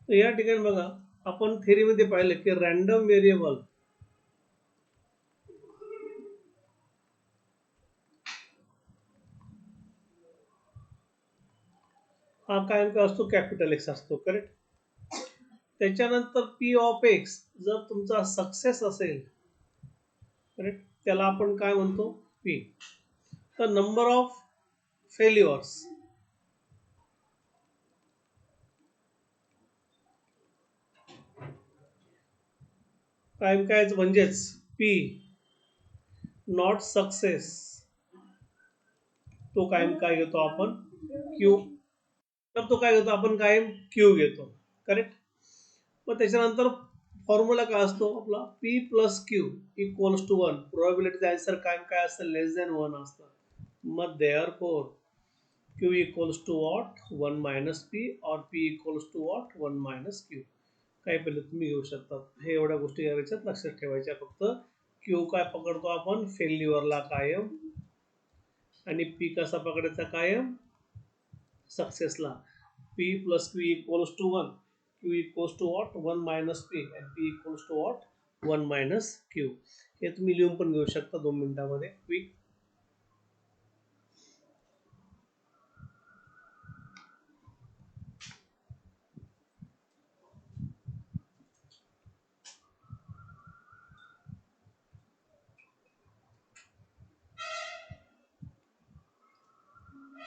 तर या ठिकाणी बघा, आपण थेरीमध्ये पाहिलं की रॅन्डम व्हेरिएबल हा कायम काय असतो, कॅपिटल एक्स असतो, करेक्ट. त्याच्यानंतर पी ऑफ एक्स जर तुमचा सक्सेस असेल, करेक्ट, त्याला आपण काय म्हणतो, पी. तर नंबर ऑफ फेल्युअर्स कायम काय म्हणजेच पी नॉट सक्सेस, तो कायम काय घेतो आपण, क्यू. तर तो काय घेतो आपण, कायम क्यू घेतो, करेक्ट. मग त्याच्यानंतर फॉर्म्युला काय असतो आपला, P plus Q equals to one. प्रोबॅबिलिटीचा आन्सर कायम काय असतं, लेस दॅन वन असतं. मग therefore Q equals to what, one minus P, और P equals to what, one minus Q. काय पहिले तुम्ही घेऊ शकता. हे एवढ्या गोष्टी याच्यात लक्षात ठेवायच्या. फक्त क्यू काय पकडतो आपण, फेल्युअरला कायम, आणि पी कसा पकडायचा कायम, सक्सेसला. P plus Q equals to one, Q equals to what, one minus P, आणि P equals to what, one minus Q. हे तुम्ही लिहून पण घेऊ शकता 2 मिनिटामध्ये क्विक.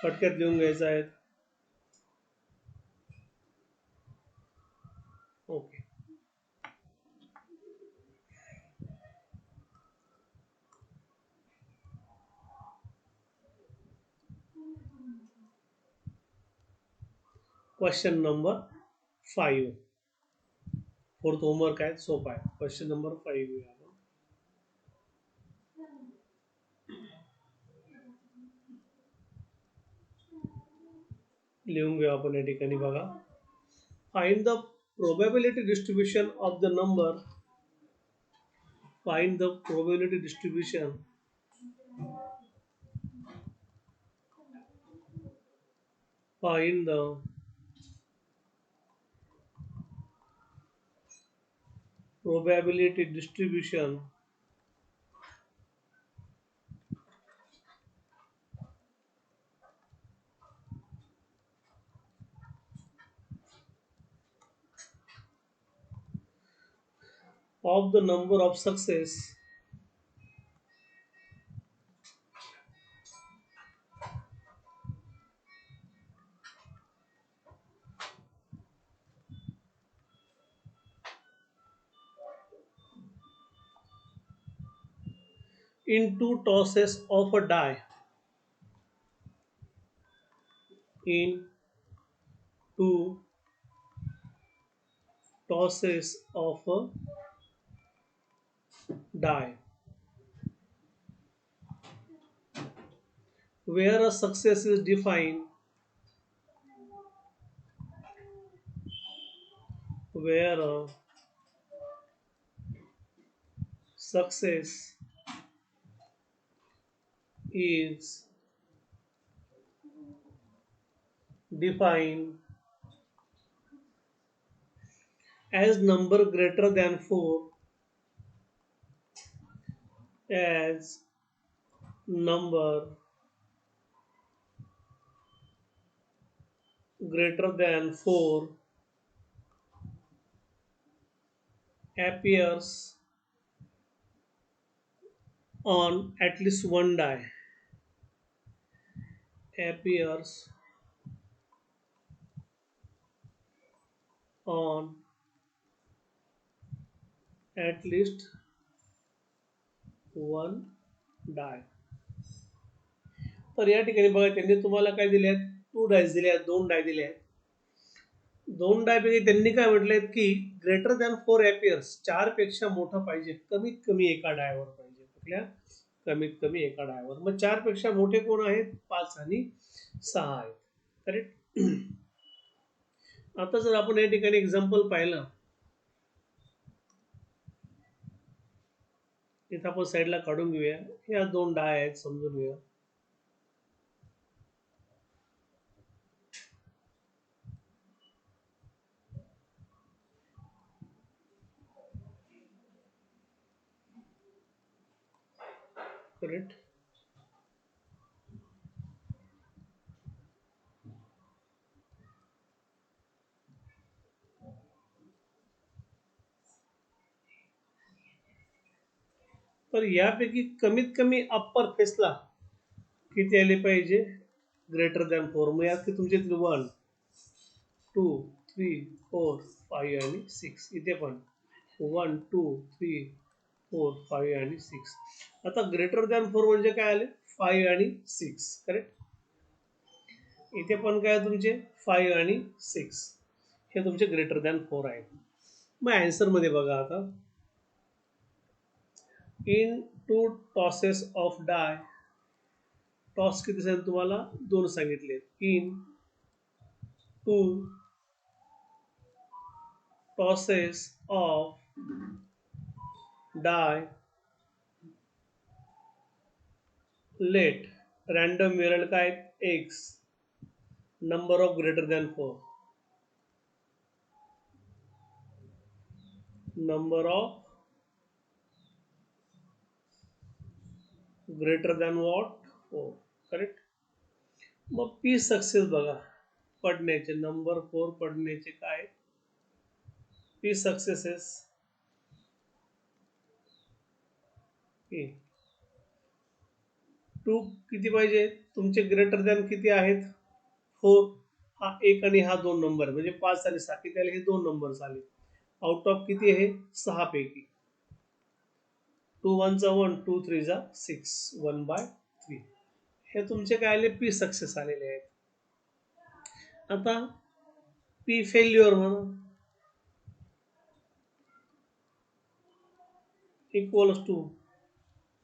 फटक्यात लिहून घ्यायचं आहे. Okay. Question number 5. Fourth homework आहे, सोपा आहे. क्वेश्चन नंबर 5 आपण लिहून घेऊ. आपण या ठिकाणी बघा, find the probability distribution of the number, find the probability distribution find the probability distribution of the number of success in two tosses of a die, in two tosses of a die, where a success is defined, where a success is defined as number greater than 4, as number greater than 4 appears on at least one die, appears on at least one die. तर या ठिकाणी बघा, त्यांनी तुम्हाला काय दिले आहेत, 2 डायस दिले आहेत, 2 डाय दिले आहेत. 2 डाय पैकी त्यांनी काय म्हटलेत की ग्रेटर दॅन 4 एपियर्स, 4 पेक्षा मोठं पाहिजे, कमीत कमी एका डायवर पाहिजे. कुठल्या, कमीत कमी एका डायवर. मग 4 पेक्षा मोठे कोण आहेत, 5 आणि 6 आहेत, करेक्ट. आता जर आपण या ठिकाणी एक्झाम्पल पाहिलं, इथं आपण साईडला काढून घेऊया. ह्या 2 डाय आहेत, समजून घेऊया. करेक्ट. तर यापैकी कमीत कमी अप्पर फेसला किती आले पाहिजे? Greater than 4. मग यात तुमचे 1 2 3 4 5 आणि 6. इथे पण 1 2 3 4 5 आणि 6. आता ग्रेटर दॅन 4 म्हणजे काय आले? 5 आणि 6. करेक्ट. इथे पण काय तुमचे 5 आणि 6 हे तुमचे ग्रेटर दॅन 4 आहे. मग आन्सर मध्ये बघा आता, in 2 tosses of die. Toss किती सांगितले तुम्हाला? 2 सांगितले. In 2 tosses of die let random मिळेल काय? X number of greater than 4. Number of greater than what? 4. Correct. मग पी सक्सेस बघा पडण्याचे, नंबर 4 पडण्याचे काय? पी सक्सेसेस पी 2 किती पाहिजे तुमचे? ग्रेटर दॅन किती आहेत? 4. हा 1 आणि हा 2 नंबर म्हणजे 5 आणि 6 किती आले? हे 2 नंबर आले. आउट ऑफ किती आहे? 6 पैकी. 2 1 चा 1, 2 3 चा 6, 1/3. हे तुमचे काय आले? पी सक्सेस आलेले आहेत. आता पी फेल्युअर म्हणा, इक्वल्स टू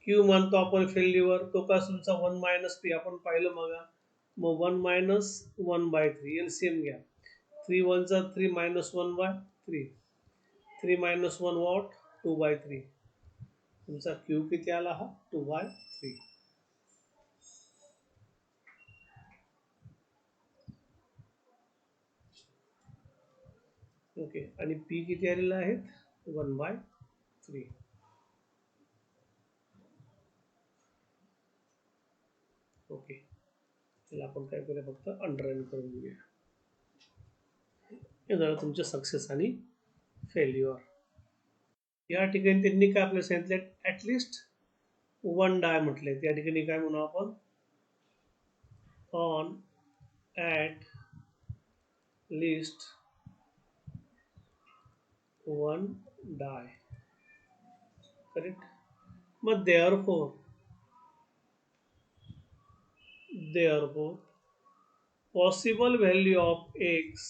क्यू मानतो आपण फेल्युअर. तो का तुमचा 1 मायनस पी आपण पाहिलं बघा. मग 1 मायनस 1/3 एलसीएम घ्या. 3 1 चा 3 मायनस 1/3. 3 minus 1 what? 2/3. तुमचा क्यू किती आला? हा 2/3. ओके. आणि पी किती आलेला आहे? 1/3. ओके. त्याला आपण काय करूया? फक्त अंडरलाईन करून घेऊया. हे झालं तुमचं सक्सेस आणि फेल्युअर. या ठिकाणी त्यांनी काय आपल्याला सांगितलं? ॲटलिस्ट 1 डाय म्हटले. त्या ठिकाणी काय म्हणू आपण? On at 1 die. Correct. मग therefore possible value of X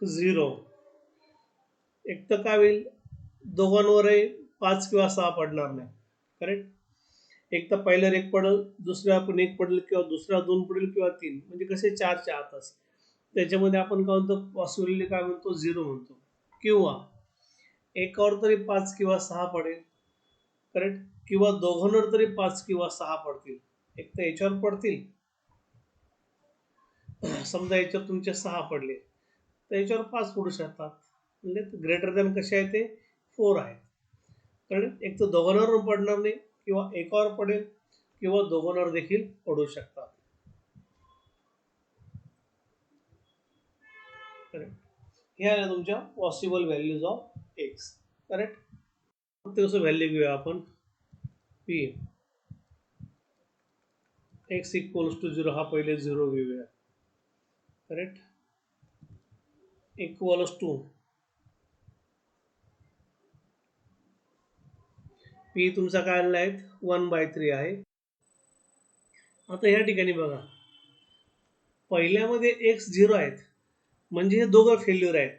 zero. एक तर काय होईल? दोघांवरही 5 किंवा 6 पडणार नाही. करेक्ट. एक तर पहिल्यावर 1 पडेल, दुसऱ्या पण 1 पडेल, किंवा दुसऱ्या 2 पडेल, किंवा 3. म्हणजे कसे 4च्या आतच. त्याच्यामध्ये आपण काय म्हणतो? पॉसिबिलिटी काय म्हणतो? 0 म्हणतो. किंवा एकावर तरी 5 किंवा 6 पडेल. करेक्ट. किंवा दोघांवर तरी 5 किंवा 6 पडतील. एक तर याच्यावर पडतील, समजा याच्यावर तुमचे 6 पडले तर याच्यावर 5 पडू शकतात. म्हणजे ग्रेटर दॅन कसे आहे ते? 4 आहेत. कारण एक तर दोघांवर पडणार नाही, किंवा एकावर पडेल, किंवा दोघांवर देखील पडू शकतात. करेक्ट. हे आहे तुमच्या possible values of x. Correct. कसं व्हॅल्यू घेऊया आपण? पी एक्स इक्वल्स टू 0 हा पहिले 0 घेऊया. करेक्ट. इक्वल्स टू पी तुमचा काय आलेला आहे? 1/3 आहे. आता या ठिकाणी बघा, पहिल्यामध्ये एक्स 0 आहेत म्हणजे हे दोघं फेल्युअर आहेत.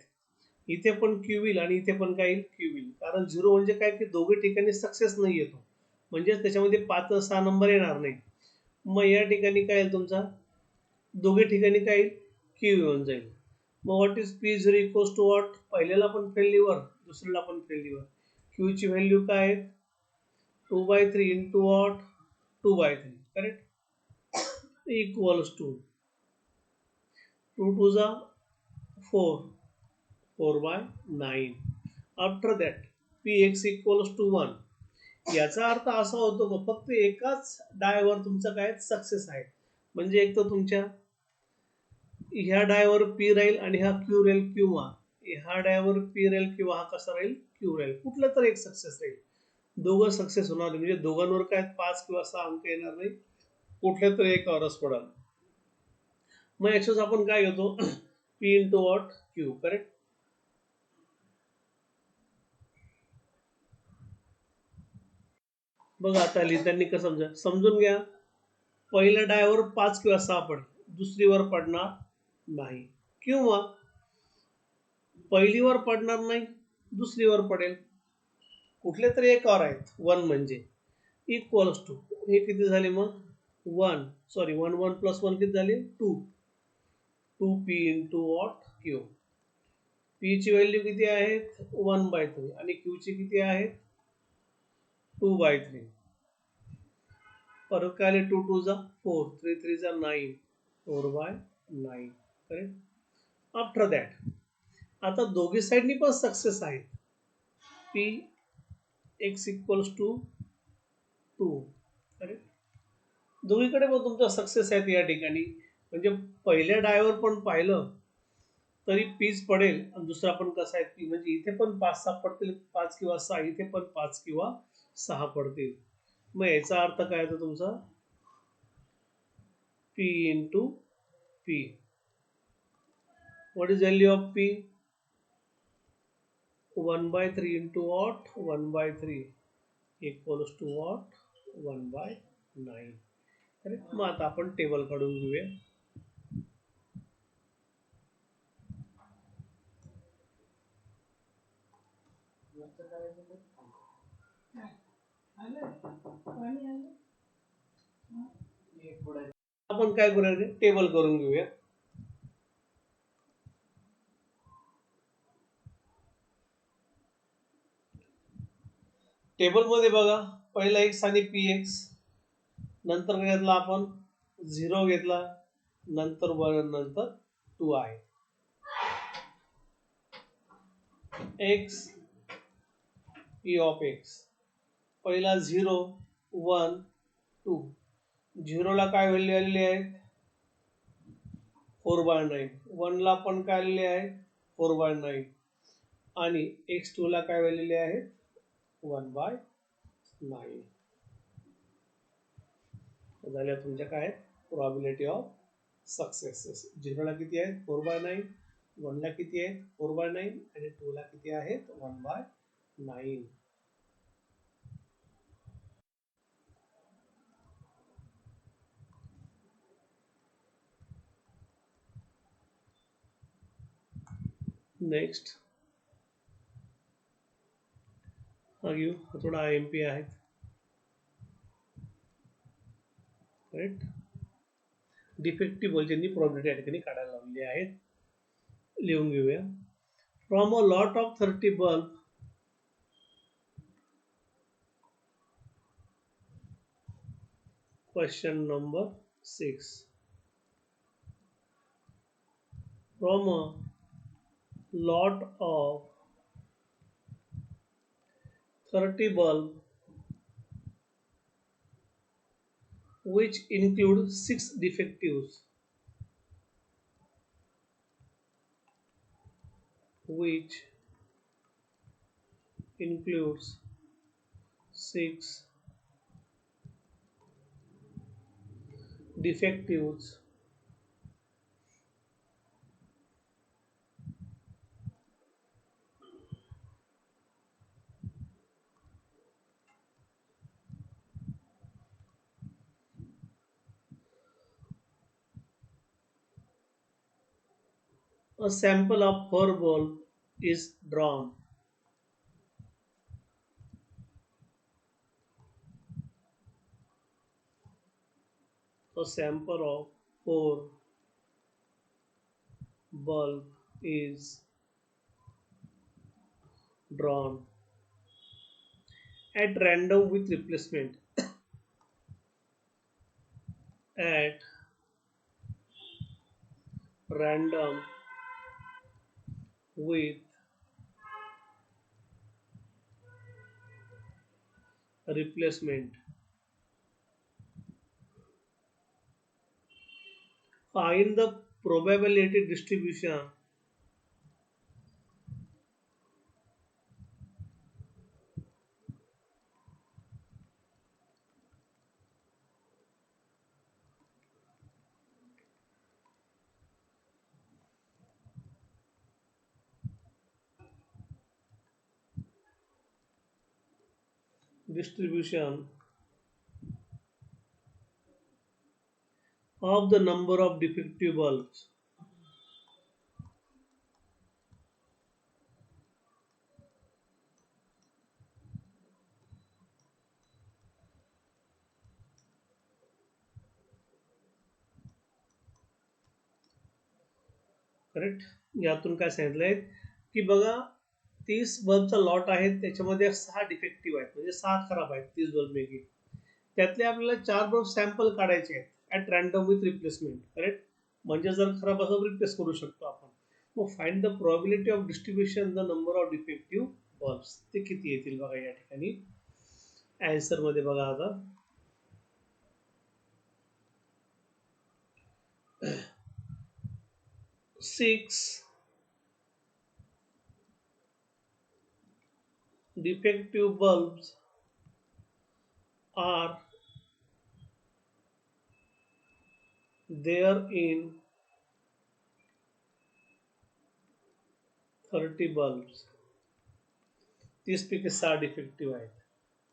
इथे पण क्यू होईल आणि इथे पण काय येईल? क्यू होईल. कारण 0 म्हणजे काय की दोघे ठिकाणी सक्सेस नाही येतो, म्हणजे त्याच्यामध्ये 5 6 नंबर येणार नाही. मग या ठिकाणी काय येईल तुमचा? दोघे ठिकाणी काय येईल? क्यू येऊन जाईल. मग what is P 0 equals to what? पहिल्याला पण फेल्युअर, दुसऱ्याला पण फेल्युअर. क्यू ची व्हॅल्यू काय आहे? 2/3 into what? 2/3. Correct. equals to 2 to the 4, 4 by 9. After that px equals to 1. याचा अर्थ असा होतो की फक्त एकाच डायवर तुमचा काय सक्सेस आहे. म्हणजे एक तर तुमच्या ह्या डायवर पी राहील आणि हा क्यू राहील, किंवा ह्या डायवर पी राहील किंवा हा कसा राहील क्यू राहील. कुठला तर एक सक्सेस राहील. दोघं सक्सेस होणार नाही, म्हणजे दोघांवर काय 5 किंवा 6 अंक येणार नाही, कुठल्या तरी एकावरच पडाल. मग याच्याच आपण काय घेतो P into what Q. Correct. बघा आता लिहिताना कसं समजून घ्या. पहिल्या डायवर 5 किंवा 6 पडेल, दुसरीवर पडणार नाही, किंवा पहिलीवर पडणार नाही, दुसरीवर पडेल, कुठले तरी एकावर आहेत. 1 म्हणजे इक्वल्स टू हे किती झाले मग 1, सॉरी 1 1 प्लस 1 किती झाले 2. 2p into what Q. P ची व्हॅल्यू किती आहेत 1/3 आणि क्यू ची किती आहेत 2/3. परत काय आले 2 2 जा 4, 3 3 जा 9, 4/9. करेक्ट. आफ्टर दॅट आता दोघी साईडनी पण सक्सेस आहेत. P X equals to 2. Correct. दोघीकडे पण तुमचा सक्सेस आहेत या ठिकाणी. म्हणजे पहिल्या डायवर पण पाहिलं तरी पीच पडेल, आणि दुसरा पण कसा आहे पी, म्हणजे इथे पण 5 6 पडतील, 5 किंवा 6, इथे पण 5 किंवा 6 पडतील. मग याचा अर्थ काय होतो तुमचा P into P. What is value of P 1/3 into what 1/3 equals to what 1/9. Correct. मग आता आपण टेबल काढून घेऊया. आपण काय करूया टेबल करून घेऊया. टेबल मध्ये बघा पहिला एक्स आणि पी एक्स, नंतर काय घेतला आपण 0 घेतला, नंतर 1, नंतर 2 आहे. एक्स पी ऑफ एक्स पहिला 0 1 2. 0 ला काय व्हॅल्यू आलेली आहे 4/9. 1 ला पण काय आलेले आहे 4/9, आणि x2 ला काय व्हॅल्यू आहे 1/9. झाल्या तुमच्या काय प्रोबॅबिलिटी ऑफ सक्सेस. 0 ला किती आहेत 4/9, 1 ला किती आहेत 4/9, आणि 2 ला किती आहेत 1/9. नेक्स्ट हा घेऊ, थोडा IMP आहे. करेक्ट. डिफेक्टिव्ह व्होल्टेजनी प्रोबॅबिलिटी या ठिकाणी काढायला लावलेली आहेत. लिहून घेऊया. From a lot of 30 bulb question number 6. From a lot of 30 bulb which include 6 defectives, which includes 6 defectives, a sample of 4 bulb is drawn. A sample of 4 bulb is drawn at random with replacement at random with replacement. Find the probability distribution distribution of the number of defective bulbs. Correct. यातून काय सांगितलंय की बघा 30 बल्बचा lot आहे त्याच्यामध्ये 6 defective आहेत म्हणजे 6 खराब आहेत 30 बल्ब पैकी. त्यातले आपल्याला 4 बल्ब सॅम्पल काढायचे आहेत at random with replacement. Correct. म्हणजे जर खराब असेल रिप्लेस करू शकतो आपण. मग find the probability of distribution the number of defective bulbs. ते किती येतील बघा या ठिकाणी आन्सर मध्ये बघा आता. Six defective bulbs are there in 30 bulbs. 30 पैकी 6 डिफेक्टिव्ह आहेत.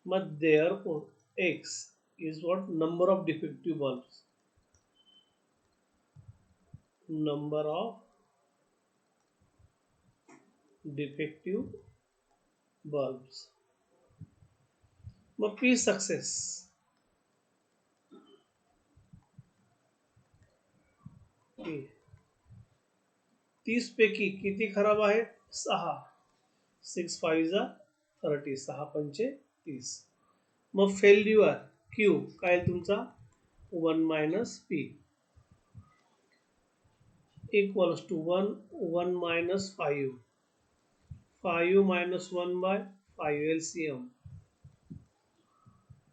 मग therefore x is what number of defective bulbs. Number of defective bulbs. मग p success. p 30 पैकी किती खराब आहेत 6. 6 5 30 6 पंचे 30. मग फेल्युअर क्यू काय तुमचा 1 minus P equals to 1 1 minus 5 5 minus 1 by 5 LCM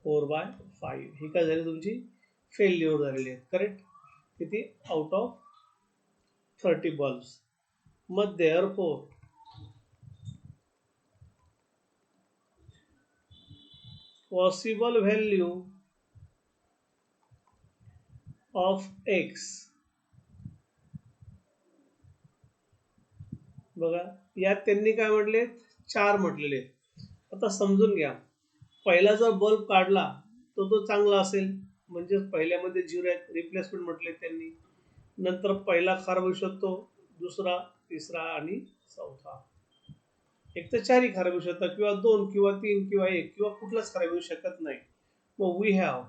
4 by 5. ही काय झाली तुमची फेल्युअर झालेली आहे. करेक्ट. किती आउट ऑफ 30 बल्ब्स. मग therefore possible value of x. बघा यात त्यांनी काय म्हटले 4 म्हटलेले. आता समजून घ्या पहिला जर बल्ब काढला तो तो चांगला असेल म्हणजे पहिल्यामध्ये 0 आहेत रिप्लेसमेंट म्हटले त्यांनी. नंतर पहिला खराब होऊ शकतो दुसरा तिसरा आणि चौथा. एक तर 4ही खराब होऊ शकतात किंवा 2 किंवा 3 किंवा 1 किंवा कुठलाच खराब होऊ शकत नाही. मग वी हॅव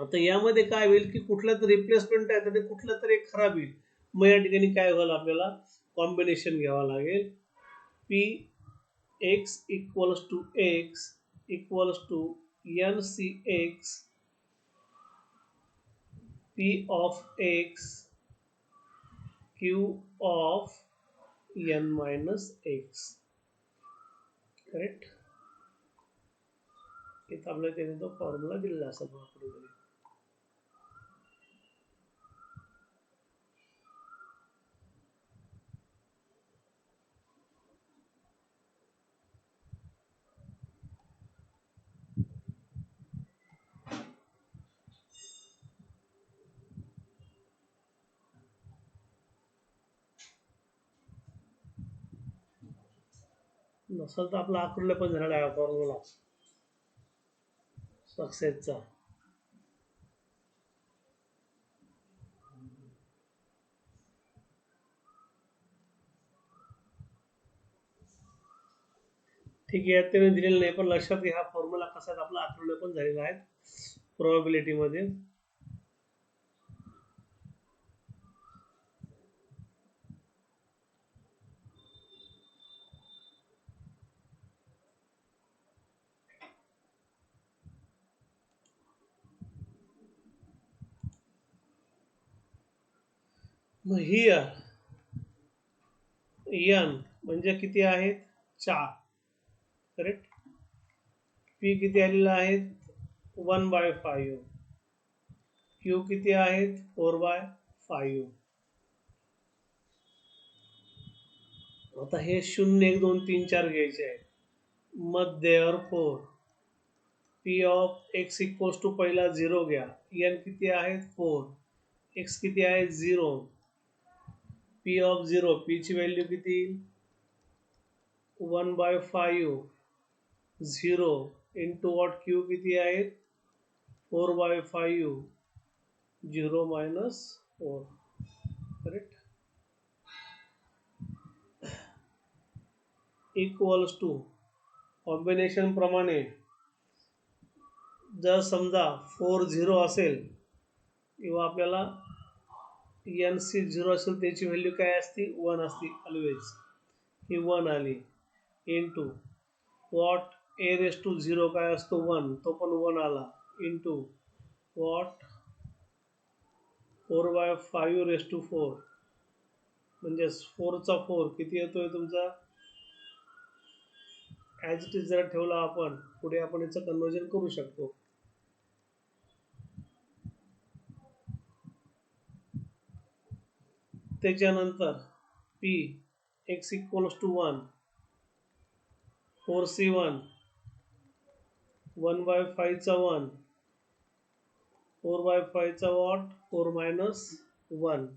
आता यामध्ये काय होईल की कुठला तरी रिप्लेसमेंट आहे तर कुठलं तरी एक खराब येईल. मग या ठिकाणी काय होईल आपल्याला कॉम्बिनेशन घ्यावं लागेल. P X equals to X equals to N C X P of X Q of N minus X. Correct. इथं आपल्याला त्याने तो फॉर्म्युला दिलेला असेल कुठेतरी. नसेल तर आपला आकृतीला पण झालेला आहे फॉर्म्युला सक्सेसचा. ठीक आहे त्याने दिलेलं नाही पण लक्षात घ्या हा फॉर्म्युला कसा आहे आपला आकृतीला पण झालेला आहे प्रोबॅबिलिटी मध्ये. मग हियर n म्हणजे किती आहेत 4, करेक्ट. पी किती आलेला आहेत 1/5, क्यू किती आहेत 4/5. आता हे 0 1 2 3 4 घ्यायचे आहेत. मग therefore P of X equals to पहिला 0 घ्या, एन किती आहेत 4, एक्स किती आहे 0, पी ऑफ 0, पी ची व्हॅल्यू किती 1/5, 0 इंटू वॉट क्यू किती आहेत 4/5, 0 minus 4, correct. Equals to combination प्रमाणे जर समजा 4 0 असेल किंवा आपल्याला एन सी 0 असेल त्याची व्हॅल्यू काय असते 1 असते ऑलवेज, ही 1 आली into what a raise to 0 काय असतो 1, तो पण 1 आला इंटू वॉट 4/5 रेस टू 4 म्हणजे 4चा 4 किती येतोय तुमचा, ॲज इट इज जर ठेवला आपण पुढे आपण याचं कन्वर्जन करू शकतो. त्याच्यानंतर P X equals to 1, 4c1, 1/5 चा 1, 4/5 चा वॉट 4 मायनस 1.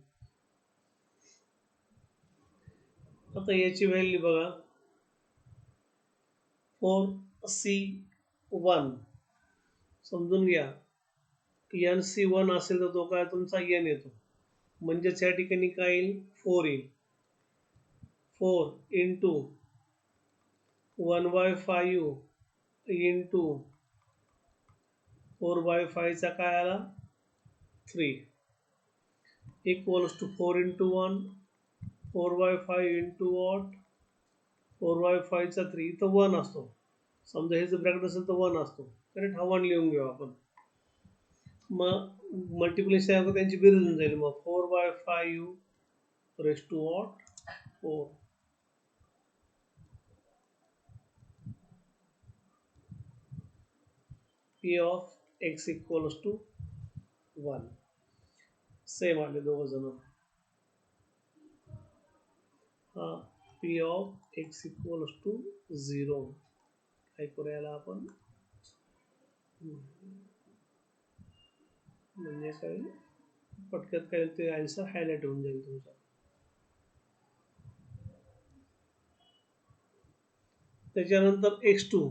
आता याची व्हॅल्यू बघा 4c1 समजून घ्या, एन सी 1 असेल तर तो काय तुमचा एन येतो, म्हणजेच या ठिकाणी काय येईल 4 येईल, 4 इंटू 1/5 इंटू 4/5 चा काय आला 3 equals to 4 into 1 4/5 into what 4/5 चा 3, इथं 1 असतो, समजा हे जर ब्रॅकेट असेल तर 1 असतो, करेक्ट. हा 1 लिहून घेऊ आपण. मग मल्टिप्लिकेशन त्यांची बेरीज होऊन जाईल, मग 4/5 raise to what 4. P of X equals to 1 same आले दोघ जण. हा P of X equals to 0 काय करूया आपण, म्हणजे काय पटक्यात काय ते आन्सर हायलाइट होऊन जाईल तुमचा. त्याच्यानंतर x2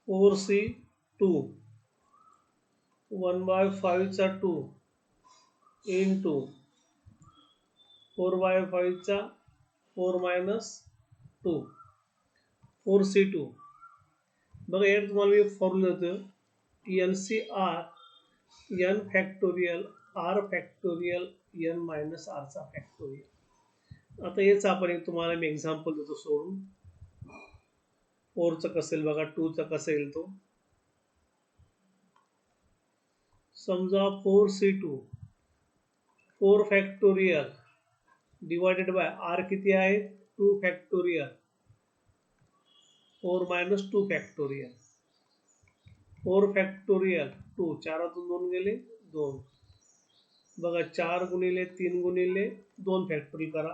4c2 1/5 चा 2 इंटू 4/5 चा 4 मायनस 2 4c2. बघा यात तुम्हाला मी फॉर्म्युला देतो N C R N factorial R factorial N minus आरचा फॅक्टोरियल. आता याच आपण एक तुम्हाला मी एक्झाम्पल देतो सोडून. 4चं कसं येईल बघा, 2चा कसं येईल तो. समजा 4c2 4 factorial divided by R किती आहे 2 फॅक्टोरियल 4 मायनस 2 फॅक्टोरियल 4 फॅक्टोरियल 2 4तून 2 गेले 2. बघा 4 गुणिले 3 गुणिले 2 फॅक्टोरियल करा,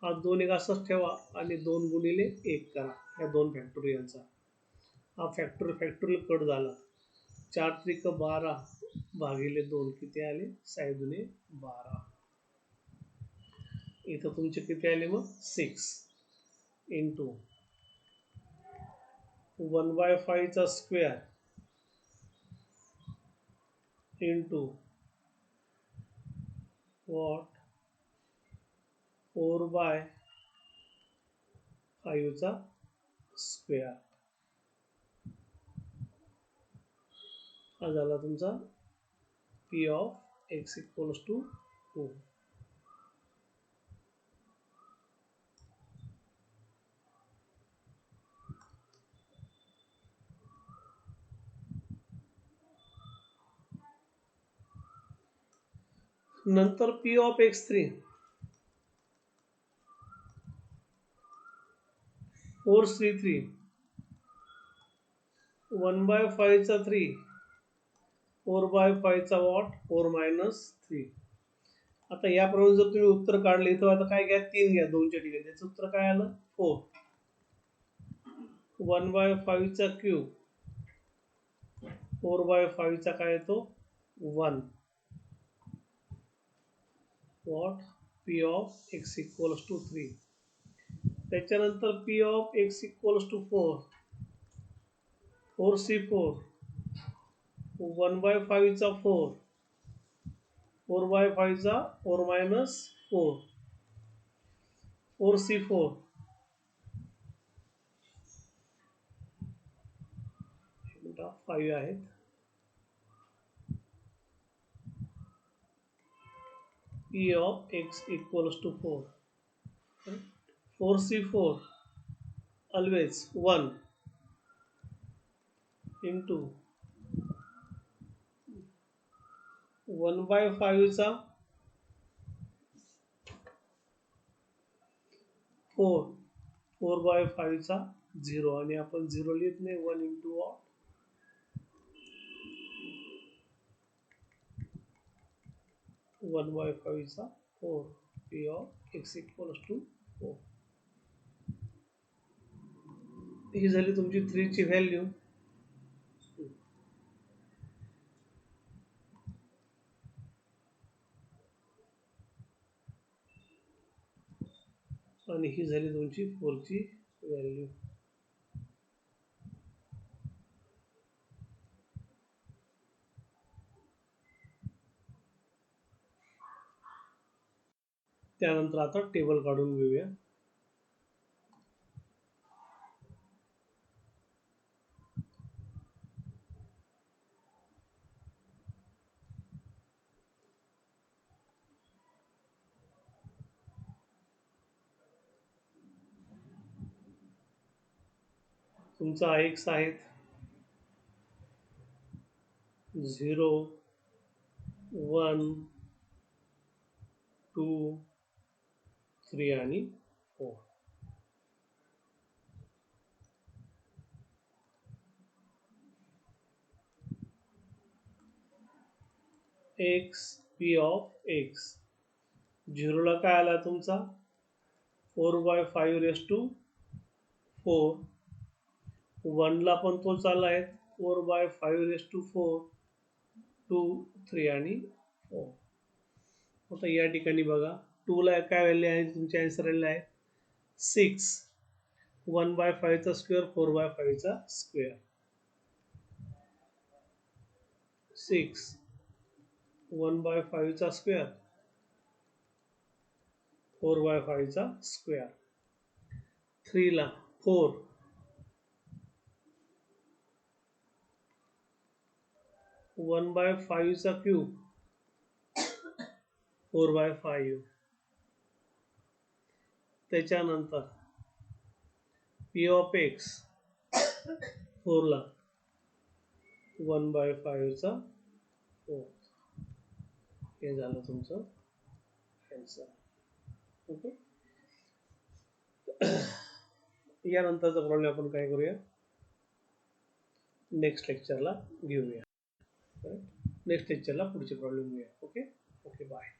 हा 2 एक असंच ठेवा आणि 2 गुणिले 1 करा या 2 फॅक्टोरियलचा. हा फॅक्टोरियल कट झाला, 4 त्रिक 12 भागिले 2 किती आले 6 दुने 12. इथं तुमचे किती आले मग 6 इंटू 1/5 चा स्क्वेअर इंटू वॉट 4/5 चा स्क्वेअर. हा झाला तुमचा P of X equals to 2. नंतर पी ऑफ x3 4c3 1/5 चा 3 4/5 चा वॉट 4 मायनस 3. आता याप्रमाणे जर तुम्ही उत्तर काढले तर आता काय घ्या 3 घ्या 2च्या ठिकाणी त्याचं उत्तर काय आलं 4. 1/5 चा क्यूब 4/5 चा काय येतो 1 what P of x equals to 3. त्याच्यानंतर P of x equals to 4 4c4 1/5 चा 4 4/5 चा 4 मायनस 4 4c4 5 आहेत p of x equals to 4. 4c4 always 1 into 1/5 चा 4 4/5 चा 0 आणि आपण 0 लिहित नाही 1 into 1/5 चा 4 p of x equals to 4. ही झाली तुमची 3 ची व्हॅल्यू. आणि ही झाली तुमची 4 ची व्हॅल्यू. त्यानंतर आता टेबल काढून घेऊया. तुमचा x आहेत 0 1 2 3 आणि 4. x p ऑफ x 0 ला काय आला तुमचा 4/5 रेस टू 4. 1 ला पण तो चालला आहे 4/5 रेस टू 4 2 3 आणि 4. आता या ठिकाणी बघा 2 ला काय व्हॅल्यू आहे तुमच्या आन्सरला आहे 6. 1/5 चा स्क्वेअर 4/5 चा स्क्वेअर 6 1/5 चा स्क्वेअर 4/5 चा स्क्वेअर. 3 ला 4 1/5 चा क्यूब 4/5. त्याच्यानंतर p ऑफ x 4 ला 1/5 चा 4. हे झालं तुमचं आन्सर. ओके. यानंतरचा प्रॉब्लेम आपण काय करूया नेक्स्ट लेक्चरला घेऊया. नेक्स्ट लेक्चरला पुढचे प्रॉब्लेम घेऊया. Okay okay bye.